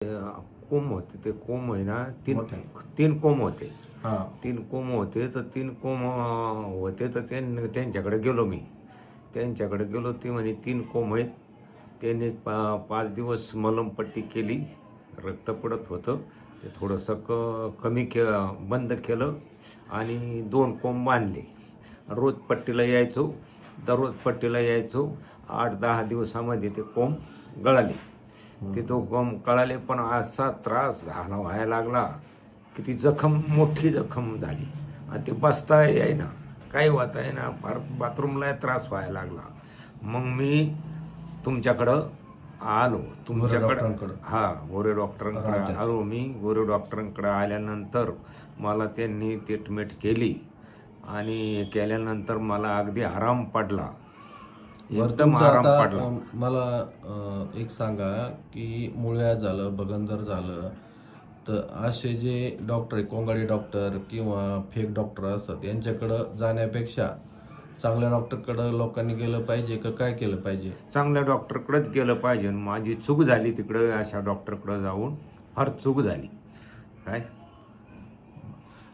कोंब होते, ते कोंब आहे ना तीन मोठे. तीन कोंब होते. हां. 3 कोंब होते, तर 3 कोंब होते, तर त्यांच्याकडे गेलो मी. त्यांच्याकडे गेलो, ते म्हणे 3 कोंब आहेत. त्यांनी 5 दिवस मलमपट्टी केली, रक्त पडत होतं. ते थोडंसं कमी बंद केलं आणि 2 कोंब बांधले. रोज पट्टीला यायचो, दररोज पट्टीला यायचो. 8-10 दिवसामध्ये ते कोंब गळाले. ते 2 कोंब कळाले, पण असा त्रास व्हायला लागला की ती मोठी जखम झाली आणि ते बसता येईना, काही वाता येईना, फार बाथरूमला त्रास व्हायला लागला. मग मी तुमच्याकडं आलो. तुमच्याकडं गोरे डॉक्टरांकडे आलो मी. गोरे डॉक्टरांकडे आल्यानंतर मला त्यांनी ट्रीटमेंट केली आणि केल्यानंतर मला अगदी आराम पडला, एकदम आराम पडला. मला एक सांगा की मुळव्याध झालं, भगंदर झालं, तर असे जे डॉक्टर आहे, कोंगाडी डॉक्टर किंवा फेक डॉक्टर असतात, यांच्याकडं जाण्यापेक्षा चांगल्या डॉक्टरकडं लोकांनी गेलं पाहिजे का काय केलं पाहिजे? चांगल्या डॉक्टरकडेच गेलं पाहिजे. माझी चूक झाली तिकडं, अशा डॉक्टरकडे जाऊन फार चूक झाली. काय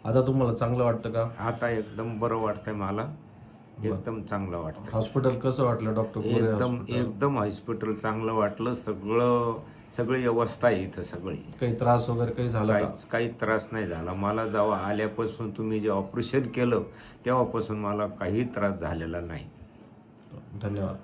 आता तुम्हाला चांगलं वाटतं का? आता एकदम बरं वाटतंय मला, एकदम चांगलं वाटतं. हॉस्पिटल कसं वाटलं डॉक्टर? एकदम हॉस्पिटल चांगलं वाटलं. सगळी व्यवस्था आहे इथं सगळी. काही त्रास वगैरे काही झाला का? काही त्रास नाही झाला मला. जेव्हा आल्यापासून तुम्ही जे ऑपरेशन केलं तेव्हापासून मला काही त्रास झालेला नाही. धन्यवाद.